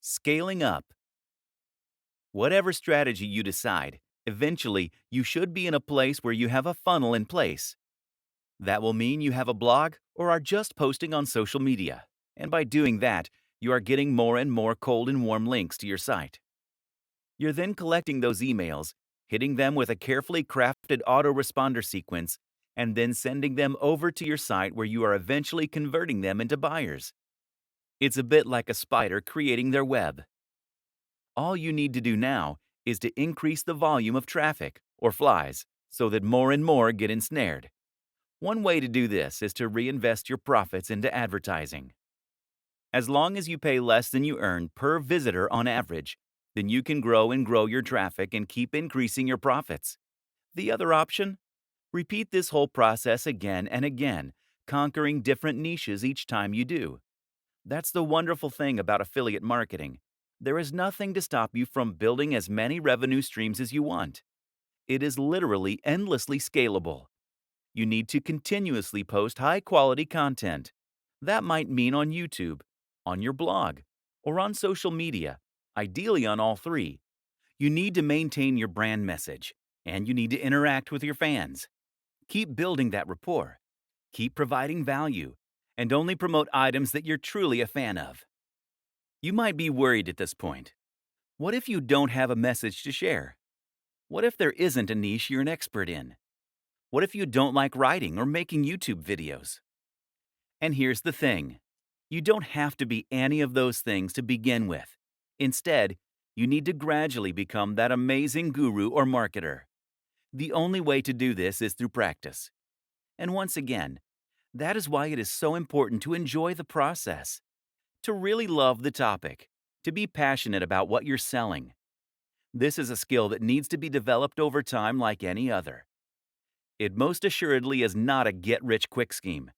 Scaling up. Whatever strategy you decide, eventually you should be in a place where you have a funnel in place. That will mean you have a blog or are just posting on social media. And by doing that, you are getting more and more cold and warm links to your site. You're then collecting those emails, hitting them with a carefully crafted autoresponder sequence, and then sending them over to your site where you are eventually converting them into buyers. It's a bit like a spider creating their web. All you need to do now is to increase the volume of traffic, or flies, so that more and more get ensnared. One way to do this is to reinvest your profits into advertising. As long as you pay less than you earn per visitor on average, then you can grow and grow your traffic and keep increasing your profits. The other option? Repeat this whole process again and again, conquering different niches each time you do. That's the wonderful thing about affiliate marketing. There is nothing to stop you from building as many revenue streams as you want. It is literally endlessly scalable. You need to continuously post high-quality content. That might mean on YouTube, on your blog, or on social media, ideally on all three. You need to maintain your brand message, and you need to interact with your fans. Keep building that rapport. Keep providing value, and only promote items that you're truly a fan of. You might be worried at this point. What if you don't have a message to share? What if there isn't a niche you're an expert in? What if you don't like writing or making YouTube videos? And here's the thing. You don't have to be any of those things to begin with. Instead, you need to gradually become that amazing guru or marketer. The only way to do this is through practice. And once again, that is why it is so important to enjoy the process, to really love the topic, to be passionate about what you're selling. This is a skill that needs to be developed over time like any other. It most assuredly is not a get-rich-quick scheme.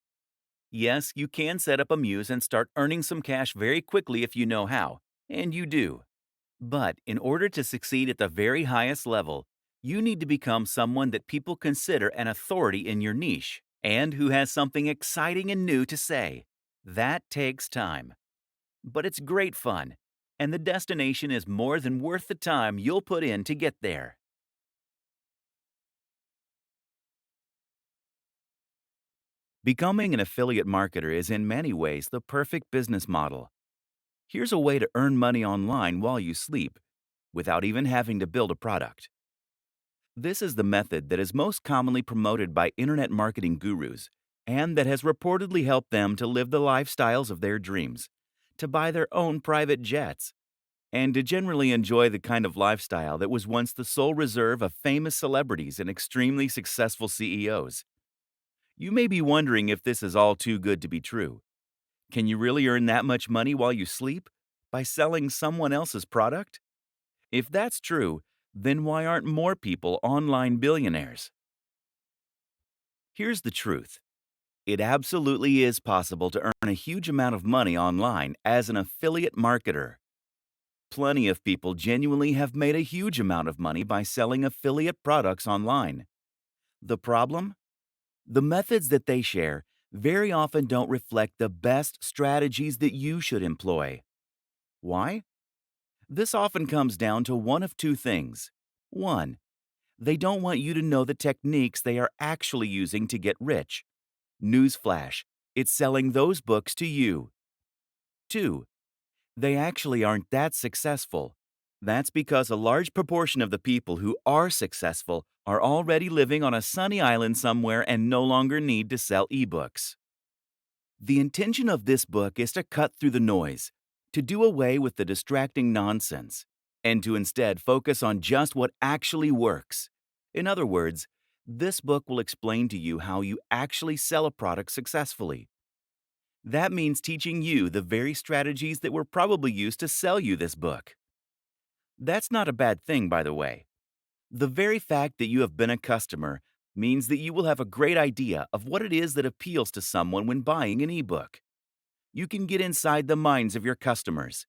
Yes, you can set up a Muse and start earning some cash very quickly if you know how, and you do. But in order to succeed at the very highest level, you need to become someone that people consider an authority in your niche and who has something exciting and new to say. That takes time. But it's great fun, and the destination is more than worth the time you'll put in to get there. Becoming an affiliate marketer is in many ways the perfect business model. Here's a way to earn money online while you sleep, without even having to build a product. This is the method that is most commonly promoted by internet marketing gurus, and that has reportedly helped them to live the lifestyles of their dreams, to buy their own private jets, and to generally enjoy the kind of lifestyle that was once the sole reserve of famous celebrities and extremely successful CEOs. You may be wondering if this is all too good to be true. Can you really earn that much money while you sleep? By selling someone else's product? If that's true, then why aren't more people online billionaires? Here's the truth. It absolutely is possible to earn a huge amount of money online as an affiliate marketer. Plenty of people genuinely have made a huge amount of money by selling affiliate products online. The problem? The methods that they share very often don't reflect the best strategies that you should employ. Why? This often comes down to one of two things. One, they don't want you to know the techniques they are actually using to get rich. Newsflash, it's selling those books to you. Two, they actually aren't that successful. That's because a large proportion of the people who are successful are already living on a sunny island somewhere and no longer need to sell ebooks. The intention of this book is to cut through the noise, to do away with the distracting nonsense, and to instead focus on just what actually works. In other words, this book will explain to you how you actually sell a product successfully. That means teaching you the very strategies that were probably used to sell you this book. That's not a bad thing, by the way. The very fact that you have been a customer means that you will have a great idea of what it is that appeals to someone when buying an ebook. You can get inside the minds of your customers.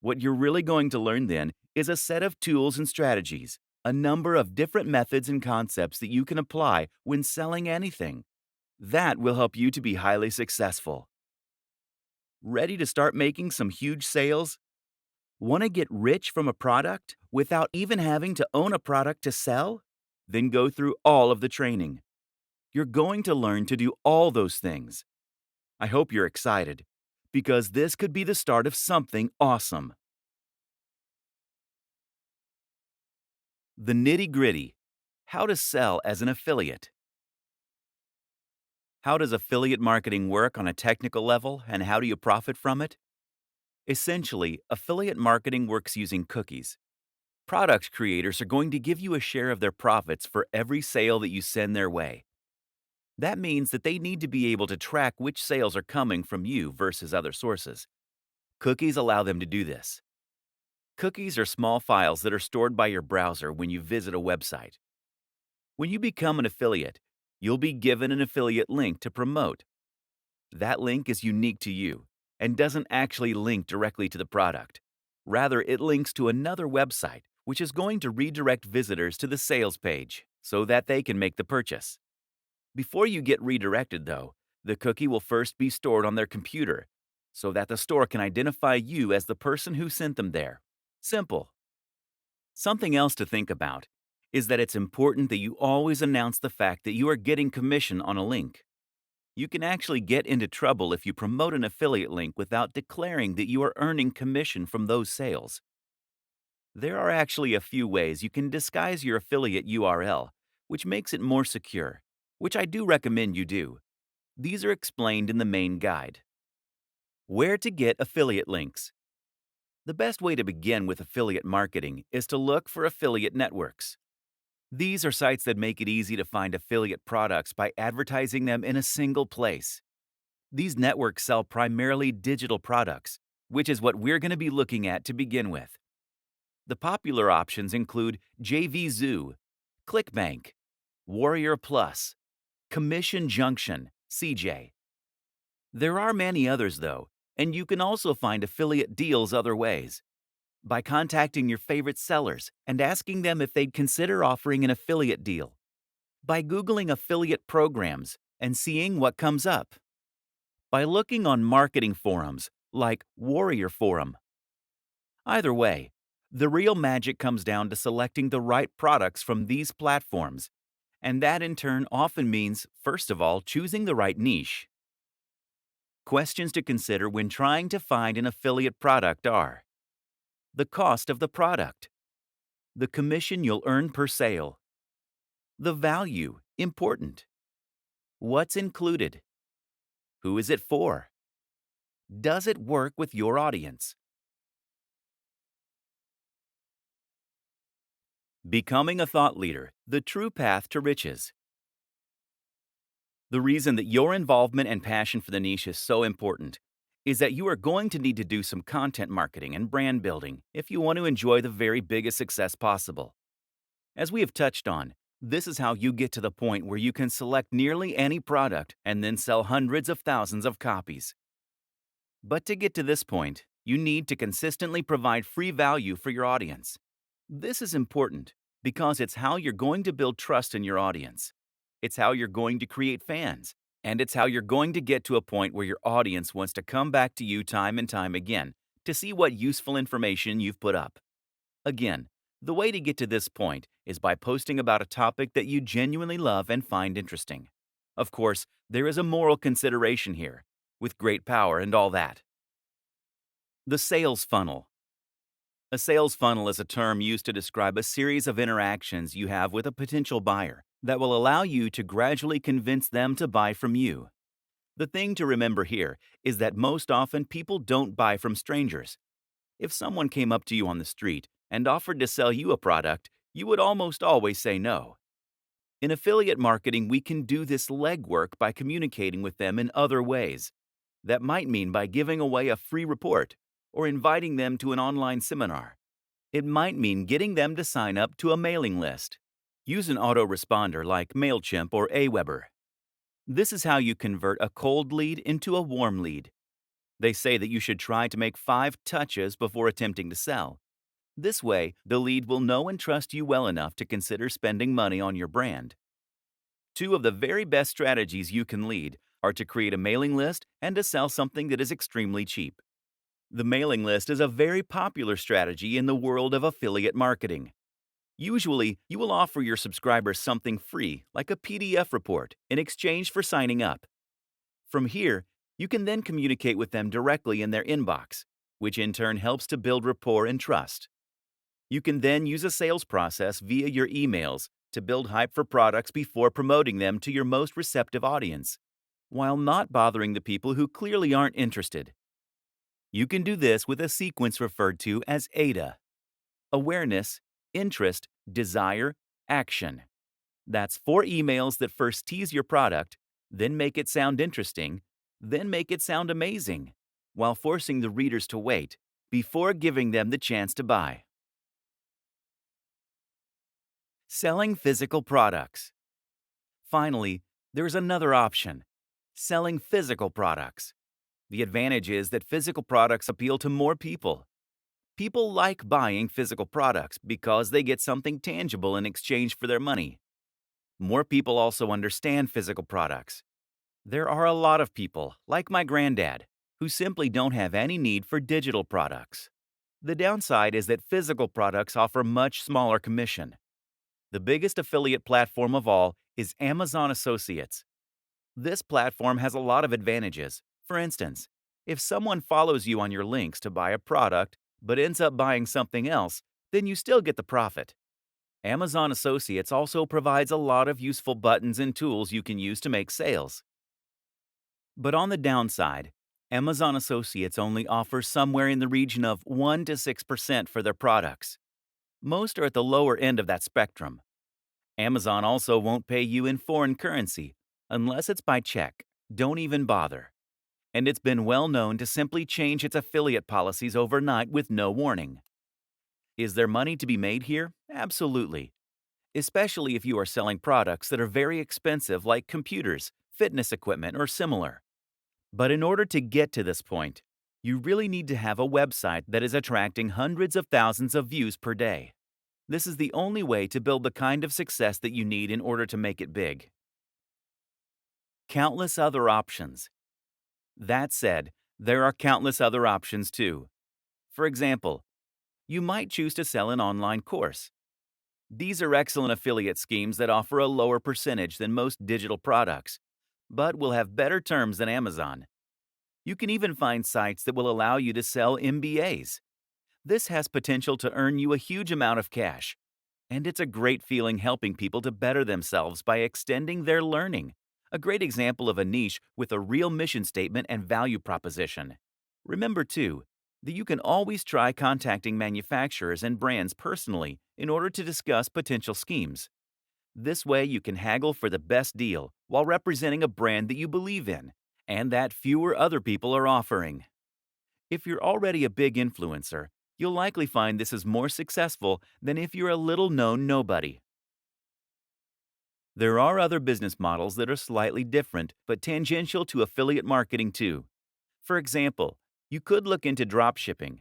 What you're really going to learn then is a set of tools and strategies, a number of different methods and concepts that you can apply when selling anything. That will help you to be highly successful. Ready to start making some huge sales? Want to get rich from a product without even having to own a product to sell? Then go through all of the training. You're going to learn to do all those things. I hope you're excited, because this could be the start of something awesome. The nitty-gritty. How to sell as an affiliate. How does affiliate marketing work on a technical level, and how do you profit from it? Essentially, affiliate marketing works using cookies. Product creators are going to give you a share of their profits for every sale that you send their way. That means that they need to be able to track which sales are coming from you versus other sources. Cookies allow them to do this. Cookies are small files that are stored by your browser when you visit a website. When you become an affiliate, you'll be given an affiliate link to promote. That link is unique to you and doesn't actually link directly to the product. Rather, it links to another website, which is going to redirect visitors to the sales page so that they can make the purchase. Before you get redirected, though, the cookie will first be stored on their computer so that the store can identify you as the person who sent them there. Simple. Something else to think about is that it's important that you always announce the fact that you are getting commission on a link. You can actually get into trouble if you promote an affiliate link without declaring that you are earning commission from those sales. There are actually a few ways you can disguise your affiliate URL, which makes it more secure, which I do recommend you do. These are explained in the main guide. Where to get affiliate links. The best way to begin with affiliate marketing is to look for affiliate networks. These are sites that make it easy to find affiliate products by advertising them in a single place. These networks sell primarily digital products, which is what we're going to be looking at to begin with. The popular options include JVZoo, ClickBank, Warrior Plus, Commission Junction, CJ. There are many others, though, and you can also find affiliate deals other ways. By contacting your favorite sellers and asking them if they'd consider offering an affiliate deal. By Googling affiliate programs and seeing what comes up. By looking on marketing forums like Warrior Forum. Either way, the real magic comes down to selecting the right products from these platforms, and that in turn often means, first of all, choosing the right niche. Questions to consider when trying to find an affiliate product are: the cost of the product, the commission you'll earn per sale, the value, important, what's included, who is it for, does it work with your audience? Becoming a thought leader, the true path to riches. The reason that your involvement and passion for the niche is so important is that you are going to need to do some content marketing and brand building if you want to enjoy the very biggest success possible. As we have touched on, this is how you get to the point where you can select nearly any product and then sell hundreds of thousands of copies. But to get to this point, you need to consistently provide free value for your audience. This is important because it's how you're going to build trust in your audience. It's how you're going to create fans, and it's how you're going to get to a point where your audience wants to come back to you time and time again to see what useful information you've put up. Again, the way to get to this point is by posting about a topic that you genuinely love and find interesting. Of course, there is a moral consideration here, with great power and all that. The sales funnel. A sales funnel is a term used to describe a series of interactions you have with a potential buyer that will allow you to gradually convince them to buy from you. The thing to remember here is that most often people don't buy from strangers. If someone came up to you on the street and offered to sell you a product, you would almost always say no. In affiliate marketing, we can do this legwork by communicating with them in other ways. That might mean by giving away a free report or inviting them to an online seminar. It might mean getting them to sign up to a mailing list. Use an autoresponder like MailChimp or Aweber. This is how you convert a cold lead into a warm lead. They say that you should try to make 5 touches before attempting to sell. This way, the lead will know and trust you well enough to consider spending money on your brand. 2 of the very best strategies you can lead are to create a mailing list and to sell something that is extremely cheap. The mailing list is a very popular strategy in the world of affiliate marketing. Usually, you will offer your subscribers something free, like a PDF report, in exchange for signing up. From here, you can then communicate with them directly in their inbox, which in turn helps to build rapport and trust. You can then use a sales process via your emails to build hype for products before promoting them to your most receptive audience, while not bothering the people who clearly aren't interested. You can do this with a sequence referred to as AIDA: awareness, interest, desire, action. That's 4 emails that first tease your product, then make it sound interesting, then make it sound amazing, while forcing the readers to wait before giving them the chance to buy. Selling physical products. Finally, there's another option: selling physical products. The advantage is that physical products appeal to more people. People like buying physical products because they get something tangible in exchange for their money. More people also understand physical products. There are a lot of people, like my granddad, who simply don't have any need for digital products. The downside is that physical products offer much smaller commission. The biggest affiliate platform of all is Amazon Associates. This platform has a lot of advantages. For instance, if someone follows you on your links to buy a product but ends up buying something else, then you still get the profit. Amazon Associates also provides a lot of useful buttons and tools you can use to make sales. But on the downside, Amazon Associates only offers somewhere in the region of 1 to 6% for their products. Most are at the lower end of that spectrum. Amazon also won't pay you in foreign currency unless it's by check. Don't even bother. And it's been well known to simply change its affiliate policies overnight with no warning. Is there money to be made here? Absolutely. Especially if you are selling products that are very expensive, like computers, fitness equipment, or similar. But in order to get to this point, you really need to have a website that is attracting hundreds of thousands of views per day. This is the only way to build the kind of success that you need in order to make it big. Countless other options. That said, there are countless other options too. For example, you might choose to sell an online course. These are excellent affiliate schemes that offer a lower percentage than most digital products, but will have better terms than Amazon. You can even find sites that will allow you to sell MBAs. This has potential to earn you a huge amount of cash, and it's a great feeling helping people to better themselves by extending their learning. A great example of a niche with a real mission statement and value proposition. Remember, too, that you can always try contacting manufacturers and brands personally in order to discuss potential schemes. This way, you can haggle for the best deal while representing a brand that you believe in and that fewer other people are offering. If you're already a big influencer, you'll likely find this is more successful than if you're a little-known nobody. There are other business models that are slightly different but tangential to affiliate marketing too. For example, you could look into drop shipping.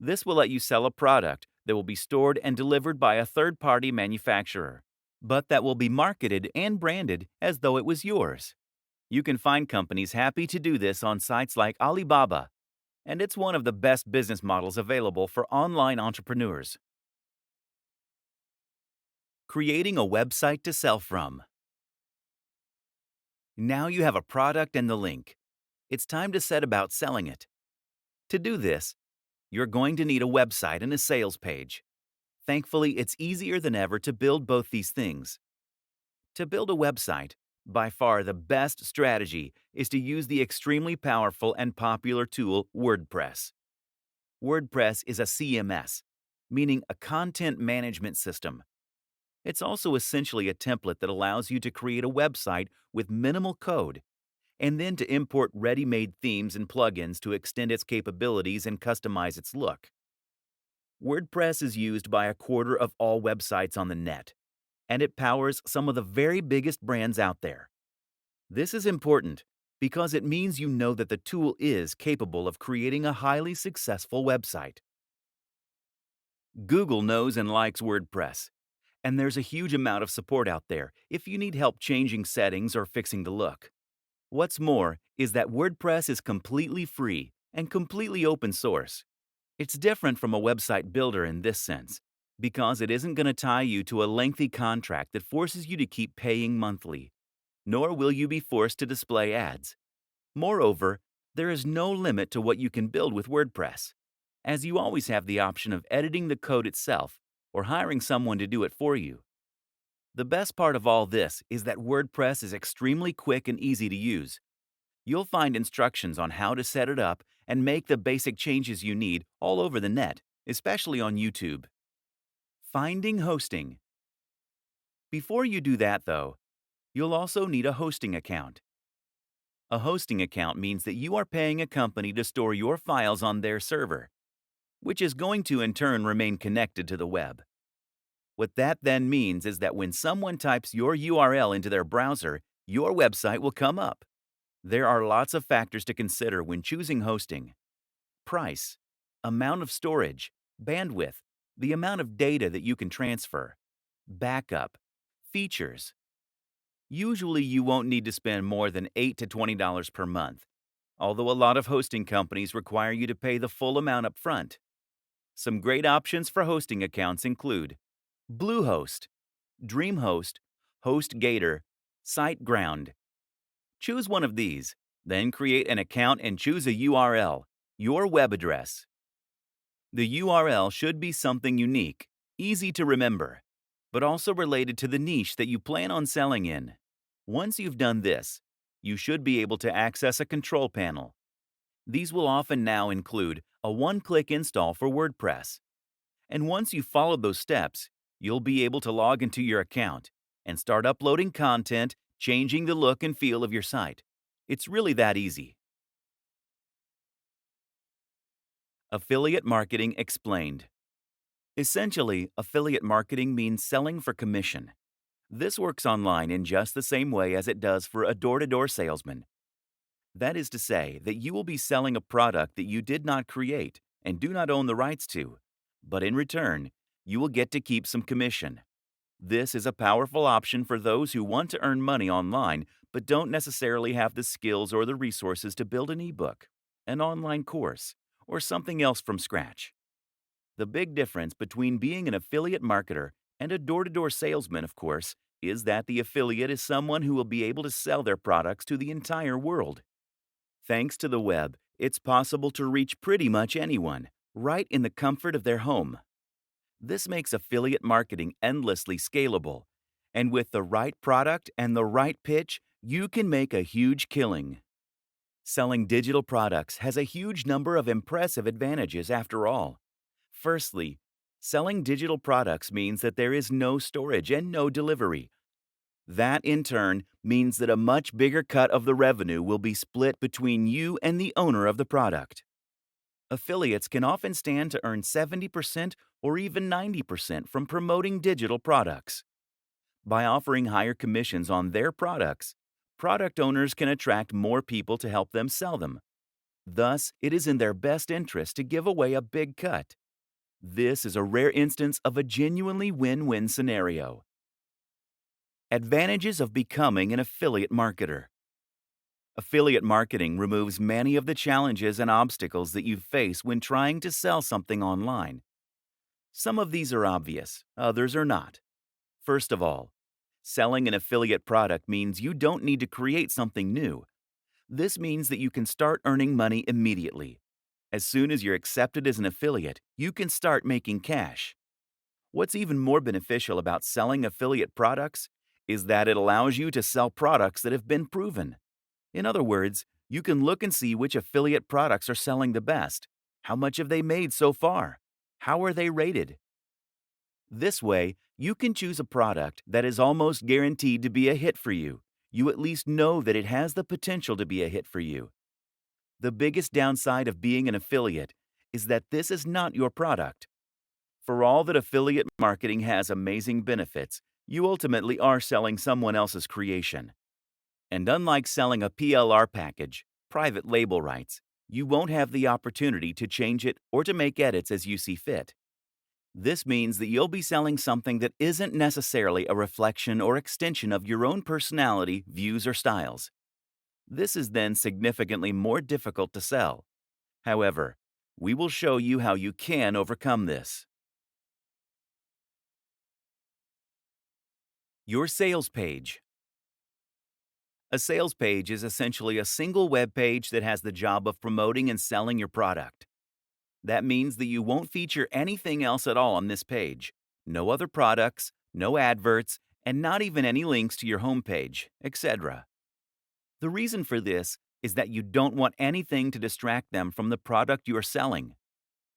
This will let you sell a product that will be stored and delivered by a third-party manufacturer, but that will be marketed and branded as though it was yours. You can find companies happy to do this on sites like Alibaba, and it's one of the best business models available for online entrepreneurs. Creating a website to sell from. Now you have a product and the link. It's time to set about selling it. To do this, you're going to need a website and a sales page. Thankfully, it's easier than ever to build both these things. To build a website, by far the best strategy is to use the extremely powerful and popular tool WordPress. WordPress is a CMS, meaning a content management system. It's also essentially a template that allows you to create a website with minimal code, and then to import ready-made themes and plugins to extend its capabilities and customize its look. WordPress is used by a quarter of all websites on the net, and it powers some of the very biggest brands out there. This is important because it means you know that the tool is capable of creating a highly successful website. Google knows and likes WordPress, and there's a huge amount of support out there if you need help changing settings or fixing the look. What's more is that WordPress is completely free and completely open source. It's different from a website builder in this sense, because it isn't going to tie you to a lengthy contract that forces you to keep paying monthly, nor will you be forced to display ads. Moreover, there is no limit to what you can build with WordPress, as you always have the option of editing the code itself or hiring someone to do it for you. The best part of all this is that WordPress is extremely quick and easy to use. You'll find instructions on how to set it up and make the basic changes you need all over the net, especially on YouTube. Finding hosting. Before you do that, though, you'll also need a hosting account. A hosting account means that you are paying a company to store your files on their server, which is going to in turn remain connected to the web. What that then means is that when someone types your URL into their browser, your website will come up. There are lots of factors to consider when choosing hosting: price, amount of storage, bandwidth, the amount of data that you can transfer, backup, features. Usually you won't need to spend more than $8 to $20 per month, although a lot of hosting companies require you to pay the full amount up front. Some great options for hosting accounts include Bluehost, DreamHost, HostGator, SiteGround. Choose one of these, then create an account and choose a URL, your web address. The URL should be something unique, easy to remember, but also related to the niche that you plan on selling in. Once you've done this, you should be able to access a control panel. These will often now include a one-click install for WordPress. And once you've followed those steps, you'll be able to log into your account and start uploading content, changing the look and feel of your site. It's really that easy. Affiliate marketing explained. Essentially, affiliate marketing means selling for commission. This works online in just the same way as it does for a door-to-door salesman. That is to say that you will be selling a product that you did not create and do not own the rights to, but in return, you will get to keep some commission. This is a powerful option for those who want to earn money online but don't necessarily have the skills or the resources to build an ebook, an online course, or something else from scratch. The big difference between being an affiliate marketer and a door-to-door salesman, of course, is that the affiliate is someone who will be able to sell their products to the entire world. Thanks to the web, it's possible to reach pretty much anyone, right in the comfort of their home. This makes affiliate marketing endlessly scalable, and with the right product and the right pitch, you can make a huge killing. Selling digital products has a huge number of impressive advantages after all. Firstly, selling digital products means that there is no storage and no delivery. That, in turn, means that a much bigger cut of the revenue will be split between you and the owner of the product. Affiliates can often stand to earn 70% or even 90% from promoting digital products. By offering higher commissions on their products, product owners can attract more people to help them sell them. Thus, it is in their best interest to give away a big cut. This is a rare instance of a genuinely win-win scenario. Advantages of becoming an affiliate marketer. Affiliate marketing removes many of the challenges and obstacles that you face when trying to sell something online. Some of these are obvious, others are not. First of all, selling an affiliate product means you don't need to create something new. This means that you can start earning money immediately. As soon as you're accepted as an affiliate, you can start making cash. What's even more beneficial about selling affiliate products is that it allows you to sell products that have been proven. In other words, you can look and see which affiliate products are selling the best. How much have they made so far? How are they rated? This way, you can choose a product that is almost guaranteed to be a hit for you. You at least know that it has the potential to be a hit for you. The biggest downside of being an affiliate is that this is not your product. For all that affiliate marketing has amazing benefits, you ultimately are selling someone else's creation. And unlike selling a PLR package, private label rights, you won't have the opportunity to change it or to make edits as you see fit. This means that you'll be selling something that isn't necessarily a reflection or extension of your own personality, views, or styles. This is then significantly more difficult to sell. However, we will show you how you can overcome this. Your sales page. A sales page is essentially a single web page that has the job of promoting and selling your product. That means that you won't feature anything else at all on this page. No other products, no adverts, and not even any links to your homepage, etc. The reason for this is that you don't want anything to distract them from the product you are selling.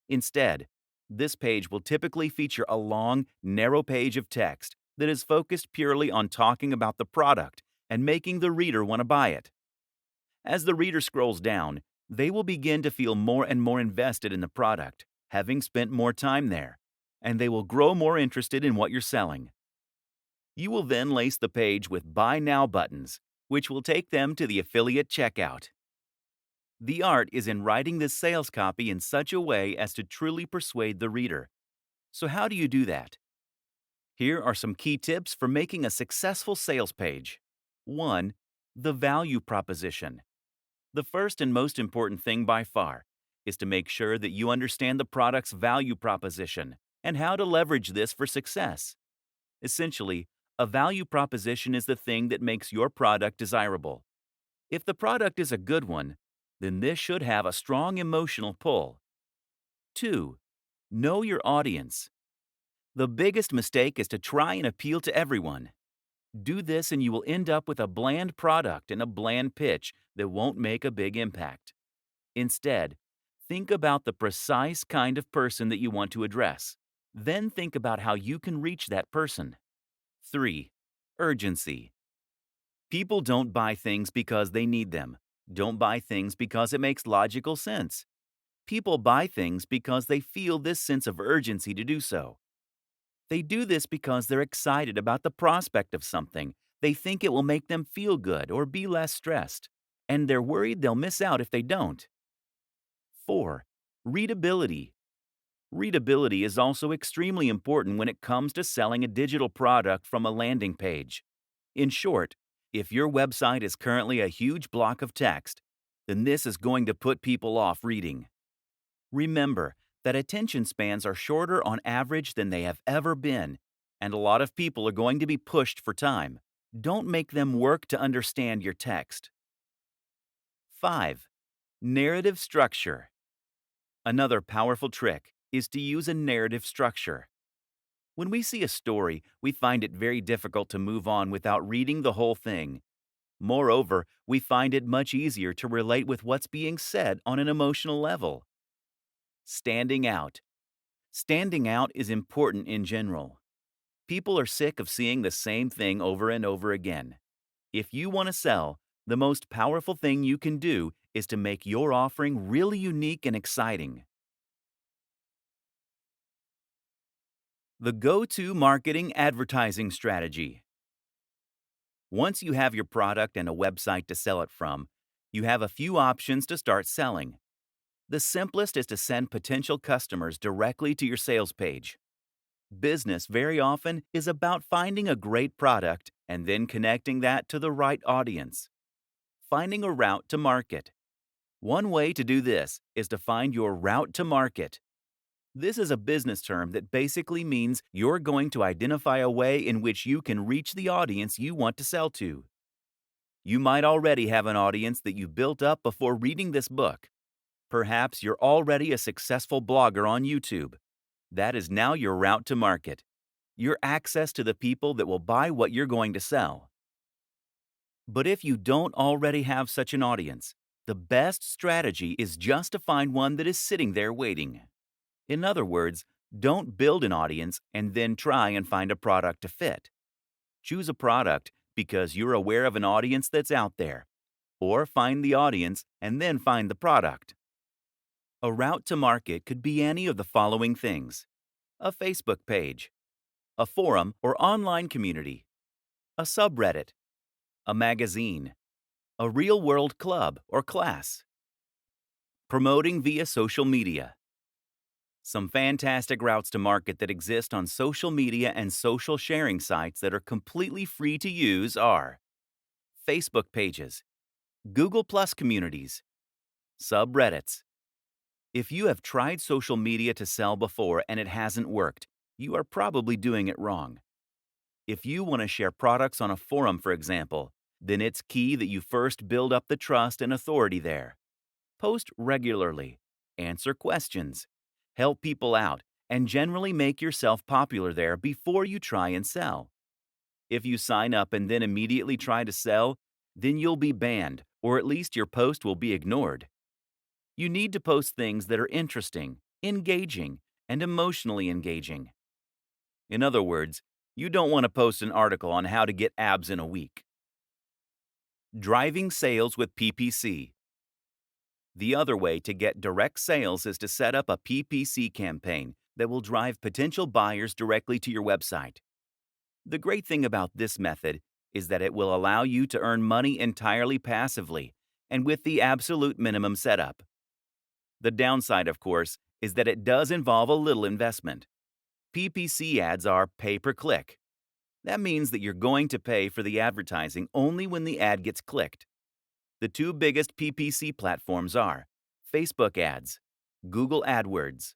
Instead, this page will typically feature a long, narrow page of text that is focused purely on talking about the product and making the reader want to buy it. As the reader scrolls down, they will begin to feel more and more invested in the product, having spent more time there, and they will grow more interested in what you're selling. You will then lace the page with Buy Now buttons, which will take them to the affiliate checkout. The art is in writing this sales copy in such a way as to truly persuade the reader. So how do you do that? Here are some key tips for making a successful sales page. 1. The value proposition. The first and most important thing by far is to make sure that you understand the product's value proposition and how to leverage this for success. Essentially, a value proposition is the thing that makes your product desirable. If the product is a good one, then this should have a strong emotional pull. 2. Know your audience. The biggest mistake is to try and appeal to everyone. Do this and you will end up with a bland product and a bland pitch that won't make a big impact. Instead, think about the precise kind of person that you want to address. Then think about how you can reach that person. 3. Urgency. People don't buy things because they need them. Don't buy things because it makes logical sense. People buy things because they feel this sense of urgency to do so. They do this because they're excited about the prospect of something. They think it will make them feel good or be less stressed, and they're worried they'll miss out if they don't. 4. Readability. Readability is also extremely important when it comes to selling a digital product from a landing page. In short, if your website is currently a huge block of text, then this is going to put people off reading. Remember that attention spans are shorter on average than they have ever been, and a lot of people are going to be pushed for time. Don't make them work to understand your text. 5. Narrative structure. Another powerful trick is to use a narrative structure. When we see a story, we find it very difficult to move on without reading the whole thing. Moreover, we find it much easier to relate with what's being said on an emotional level. Standing out. Standing out is important in general. People are sick of seeing the same thing over and over again. If you want to sell, the most powerful thing you can do is to make your offering really unique and exciting. The go-to marketing advertising strategy. Once you have your product and a website to sell it from, you have a few options to start selling. The simplest is to send potential customers directly to your sales page. Business very often is about finding a great product and then connecting that to the right audience. Finding a route to market. One way to do this is to find your route to market. This is a business term that basically means you're going to identify a way in which you can reach the audience you want to sell to. You might already have an audience that you built up before reading this book. Perhaps you're already a successful blogger on YouTube. That is now your route to market. Your access to the people that will buy what you're going to sell. But if you don't already have such an audience, the best strategy is just to find one that is sitting there waiting. In other words, don't build an audience and then try and find a product to fit. Choose a product because you're aware of an audience that's out there, or find the audience and then find the product. A route to market could be any of the following things: a Facebook page, a forum or online community, a subreddit, a magazine, a real-world club or class. Promoting via social media. Some fantastic routes to market that exist on social media and social sharing sites that are completely free to use are Facebook pages, Google Plus communities, subreddits, If you have tried social media to sell before and it hasn't worked, you are probably doing it wrong. If you want to share products on a forum, for example, then it's key that you first build up the trust and authority there. Post regularly, answer questions, help people out, and generally make yourself popular there before you try and sell. If you sign up and then immediately try to sell, then you'll be banned, or at least your post will be ignored. You need to post things that are interesting, engaging, and emotionally engaging. In other words, you don't want to post an article on how to get abs in a week. Driving sales with PPC. The other way to get direct sales is to set up a PPC campaign that will drive potential buyers directly to your website. The great thing about this method is that it will allow you to earn money entirely passively and with the absolute minimum setup. The downside, of course, is that it does involve a little investment. PPC ads are pay-per-click. That means that you're going to pay for the advertising only when the ad gets clicked. The two biggest PPC platforms are Facebook ads, Google AdWords.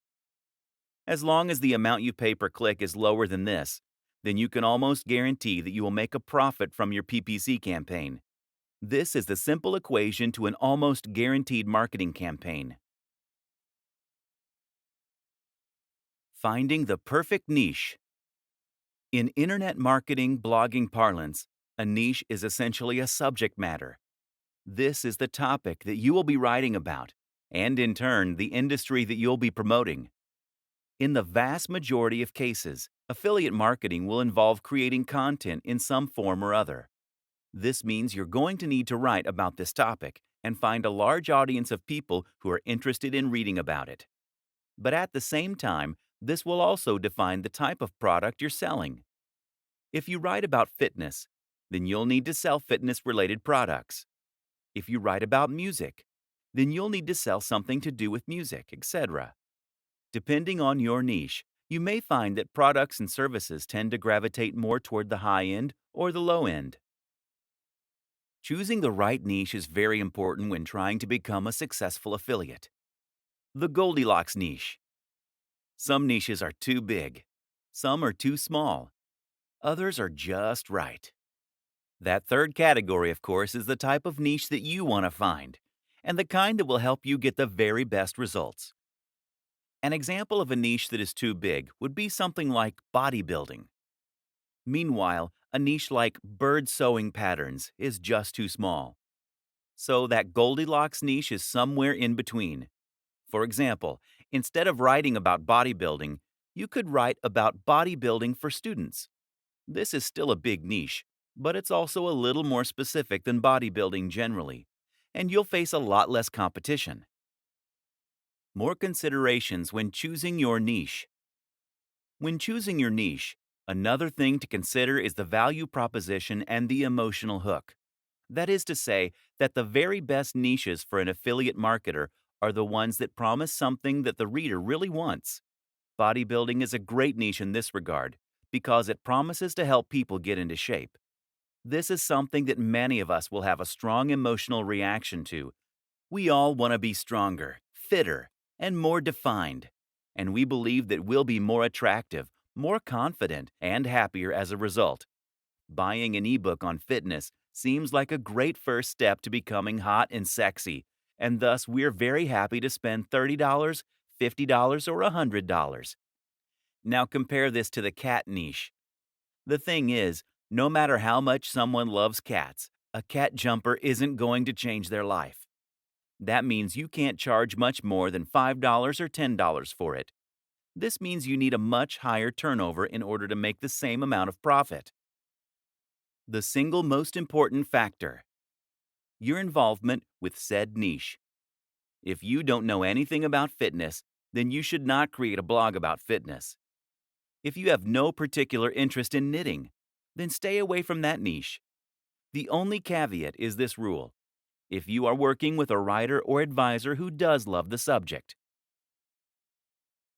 As long as the amount you pay per click is lower than this, then you can almost guarantee that you will make a profit from your PPC campaign. This is the simple equation to an almost guaranteed marketing campaign. Finding the perfect niche. In internet marketing blogging parlance, a niche is essentially a subject matter. This is the topic that you will be writing about, and in turn, the industry that you'll be promoting. In the vast majority of cases, affiliate marketing will involve creating content in some form or other. This means you're going to need to write about this topic and find a large audience of people who are interested in reading about it. But at the same time, this will also define the type of product you're selling. If you write about fitness, then you'll need to sell fitness-related products. If you write about music, then you'll need to sell something to do with music, etc. Depending on your niche, you may find that products and services tend to gravitate more toward the high end or the low end. Choosing the right niche is very important when trying to become a successful affiliate. The Goldilocks niche. Some niches are too big. Some are too small. Others are just right. That third category, of course, is the type of niche that you want to find, and the kind that will help you get the very best results. An example of a niche that is too big would be something like bodybuilding. Meanwhile, a niche like bird sewing patterns is just too small. So that Goldilocks niche is somewhere in between. For example, instead of writing about bodybuilding, you could write about bodybuilding for students. This is still a big niche, but it's also a little more specific than bodybuilding generally, and you'll face a lot less competition. More considerations when choosing your niche. When choosing your niche, another thing to consider is the value proposition and the emotional hook. That is to say, that the very best niches for an affiliate marketer are the ones that promise something that the reader really wants. Bodybuilding is a great niche in this regard because it promises to help people get into shape. This is something that many of us will have a strong emotional reaction to. We all want to be stronger, fitter, and more defined. And we believe that we'll be more attractive, more confident, and happier as a result. Buying an ebook on fitness seems like a great first step to becoming hot and sexy, and thus we're very happy to spend $30, $50, or $100. Now compare this to the cat niche. The thing is, no matter how much someone loves cats, a cat jumper isn't going to change their life. That means you can't charge much more than $5 or $10 for it. This means you need a much higher turnover in order to make the same amount of profit. The single most important factor: your involvement with said niche. If you don't know anything about fitness, then you should not create a blog about fitness. If you have no particular interest in knitting, then stay away from that niche. The only caveat is this rule: if you are working with a writer or advisor who does love the subject,